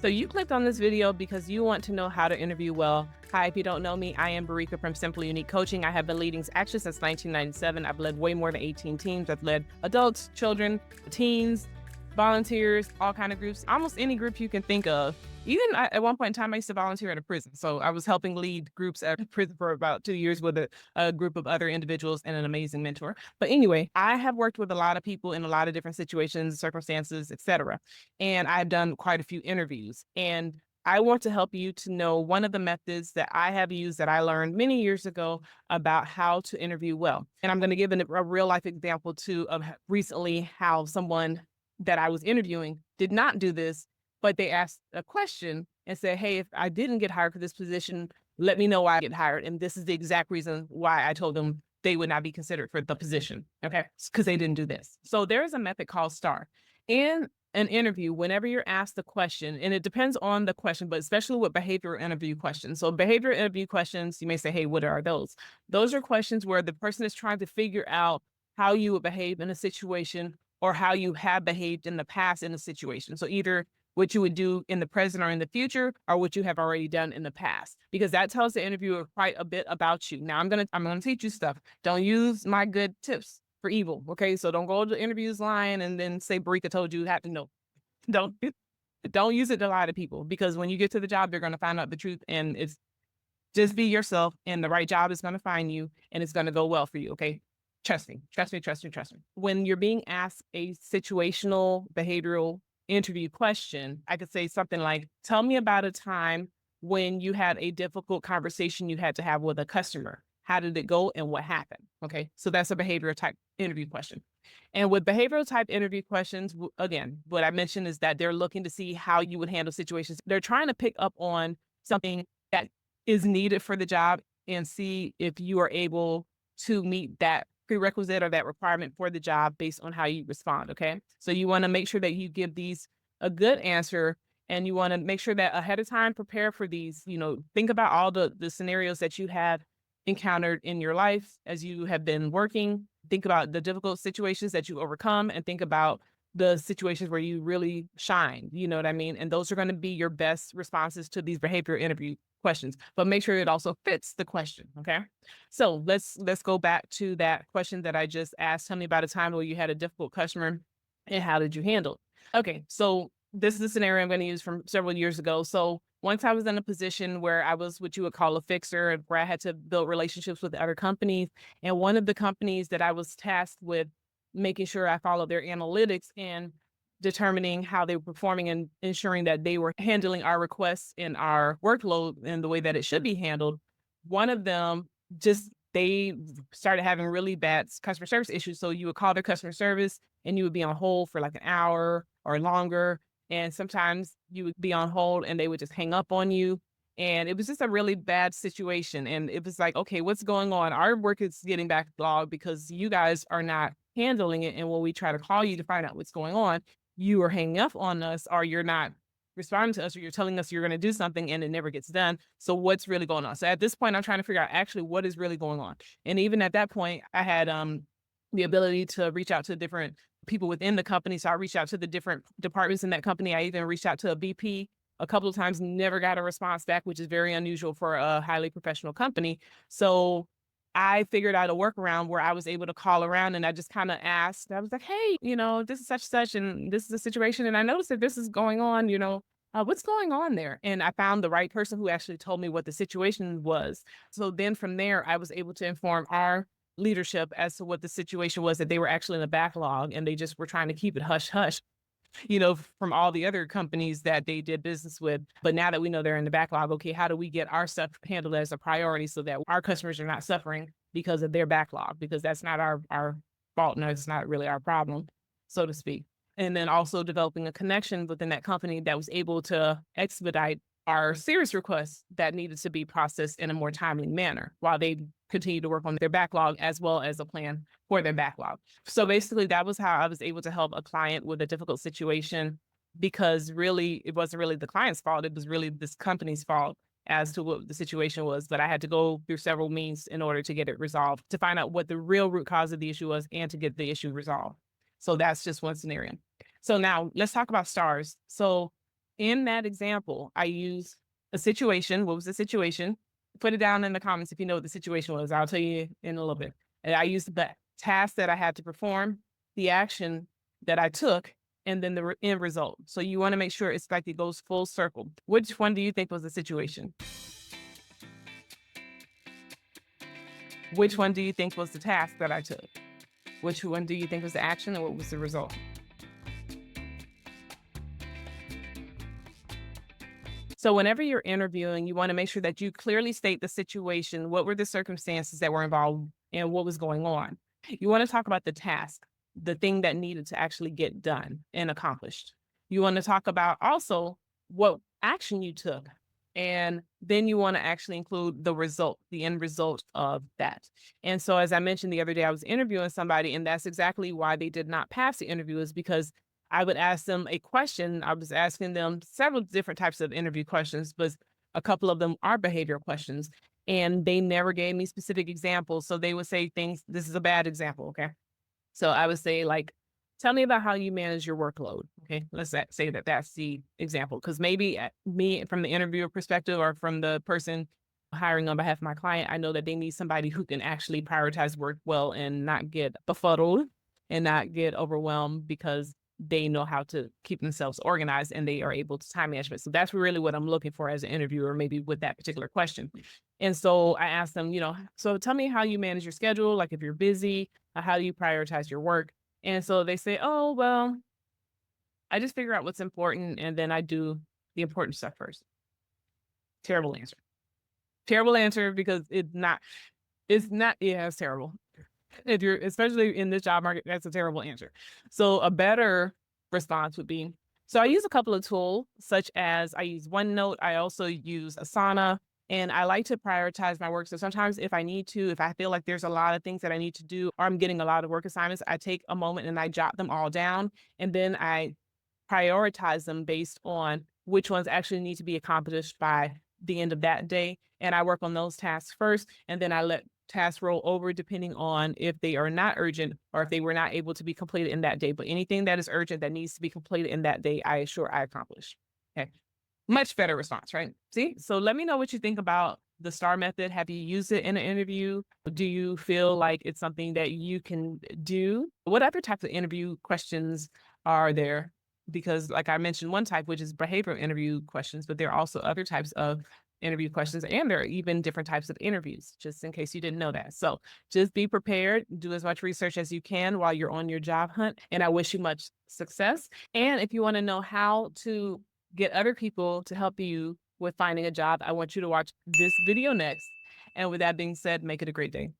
So you clicked on this video because you want to know how to interview well. Hi, if you don't know me, I am Barika from Simply Unique Coaching. I have been leading actually since 1997. I've led way more than 18 teams. I've led adults, children, teens, volunteers, all kind of groups, almost any group you can think of. Even at one point in time, I used to volunteer at a prison. So I was helping lead groups at a prison for about 2 years with a group of other individuals and an amazing mentor. But anyway, I have worked with a lot of people in a lot of different situations, circumstances, etc. And I've done quite a few interviews. And I want to help you to know one of the methods that I have used that I learned many years ago about how to interview well. And I'm going to give a real life example too of recently how someone that I was interviewing did not do this, but they asked a question and said, hey, if I didn't get hired for this position, let me know why I get hired. And this is the exact reason why I told them they would not be considered for the position. Okay. Because they didn't do this. So there is a method called STAR. In an interview, whenever you're asked a question, and it depends on the question, but especially with behavioral interview questions. So behavioral interview questions, you may say, hey, what are those? Those are questions where the person is trying to figure out how you would behave in a situation or how you have behaved in the past in a situation. So either what you would do in the present or in the future, or what you have already done in the past, because that tells the interviewer quite a bit about you. Now I'm gonna teach you stuff. Don't use my good tips for evil. Okay. So don't go to interviews lying and then say Barika told you have to know. Don't don't use it to lie to people, because when you get to the job, they're gonna find out the truth, and it's just be yourself and the right job is gonna find you and it's gonna go well for you. Okay. Trust me, trust me, trust me, trust me. When you're being asked a situational behavioral interview question, I could say something like, tell me about a time when you had a difficult conversation you had to have with a customer. How did it go and what happened? Okay. So that's a behavioral type interview question. And with behavioral type interview questions, again, what I mentioned is that they're looking to see how you would handle situations. They're trying to pick up on something that is needed for the job and see if you are able to meet that prerequisite or that requirement for the job based on how you respond. Okay. So you want to make sure that you give these a good answer, and you want to make sure that ahead of time, prepare for these, think about all the scenarios that you have encountered in your life as you have been working. Think about the difficult situations that you overcome, and think about the situations where you really shine. You know what I mean? And those are going to be your best responses to these behavioral interview questions, but make sure it also fits the question. Okay. So let's go back to that question that I just asked. Tell me about a time where you had a difficult customer and how did you handle it? Okay. So this is a scenario I'm going to use from several years ago. So once I was in a position where I was what you would call a fixer, where I had to build relationships with other companies. And one of the companies that I was tasked with making sure I followed their analytics and determining how they were performing and ensuring that they were handling our requests and our workload in the way that it should be handled. One of them they started having really bad customer service issues. So you would call their customer service and you would be on hold for like an hour or longer. And sometimes you would be on hold and they would just hang up on you. And it was just a really bad situation. And it was like, okay, what's going on? Our work is getting backlogged because you guys are not handling it. And when we try to call you to find out what's going on, you are hanging up on us, or you're not responding to us, or you're telling us you're going to do something and it never gets done. So what's really going on? So at this point, I'm trying to figure out actually what is really going on. And even at that point, I had the ability to reach out to different people within the company. So I reached out to the different departments in that company. I even reached out to a VP a couple of times, never got a response back, which is very unusual for a highly professional company. So I figured out a workaround where I was able to call around, and I just kind of asked, I was like, hey, this is such, and this is the situation. And I noticed that this is going on, what's going on there? And I found the right person who actually told me what the situation was. So then from there, I was able to inform our leadership as to what the situation was, that they were actually in a backlog and they just were trying to keep it hush hush, from all the other companies that they did business with. But now that we know they're in the backlog, okay, how do we get our stuff handled as a priority so that our customers are not suffering because of their backlog? Because that's not our fault. No, it's not really our problem, so to speak. And then also developing a connection within that company that was able to expedite our serious requests that needed to be processed in a more timely manner while they continue to work on their backlog as well as a plan for their backlog. So basically, that was how I was able to help a client with a difficult situation, because really, it wasn't really the client's fault. It was really this company's fault as to what the situation was. But I had to go through several means in order to get it resolved, to find out what the real root cause of the issue was and to get the issue resolved. So that's just one scenario. So now let's talk about stars. So In that example, I use a situation. What was the situation? Put it down in the comments if you know what the situation was. I'll tell you in a little bit. And I used the task that I had to perform, the action that I took, and then the end result. So you want to make sure it's like it goes full circle. Which one do you think was the situation? Which one do you think was the task that I took? Which one do you think was the action and what was the result? So whenever you're interviewing, you want to make sure that you clearly state the situation. What were the circumstances that were involved and what was going on? You want to talk about the task, the thing that needed to actually get done and accomplished. You want to talk about also what action you took. And then you want to actually include the result, the end result of that. And so, as I mentioned the other day, I was interviewing somebody, and that's exactly why they did not pass the interview, is because I would ask them a question. I was asking them several different types of interview questions, but a couple of them are behavioral questions. And they never gave me specific examples. So they would say things, this is a bad example. Okay. So I would say, like, tell me about how you manage your workload. Okay. Say that that's the example. Because maybe me, from the interviewer perspective or from the person hiring on behalf of my client, I know that they need somebody who can actually prioritize work well and not get befuddled and not get overwhelmed because they know how to keep themselves organized and they are able to time management. So that's really what I'm looking for as an interviewer, maybe with that particular question. And so I asked them, so tell me how you manage your schedule. Like if you're busy, how do you prioritize your work? And so they say, oh, well, I just figure out what's important and then I do the important stuff first. Terrible answer. Terrible answer because yeah, it's terrible. If you're, especially in this job market, that's a terrible answer. So a better response would be, so I use a couple of tools, such as I use OneNote. I also use Asana, and I like to prioritize my work. So sometimes if I feel like there's a lot of things that I need to do, or I'm getting a lot of work assignments, I take a moment and I jot them all down. And then I prioritize them based on which ones actually need to be accomplished by the end of that day. And I work on those tasks first, and then I let tasks roll over depending on if they are not urgent or if they were not able to be completed in that day. But anything that is urgent that needs to be completed in that day, I assure I accomplish. Okay. Much better response, right? See? So let me know what you think about the STAR method. Have you used it in an interview? Do you feel like it's something that you can do? What other types of interview questions are there? Because like I mentioned one type, which is behavioral interview questions, but there are also other types of interview questions, and there are even different types of interviews, just in case you didn't know that. So just be prepared, do as much research as you can while you're on your job hunt, and I wish you much success. And if you want to know how to get other people to help you with finding a job, I want you to watch this video next. And with that being said, make it a great day.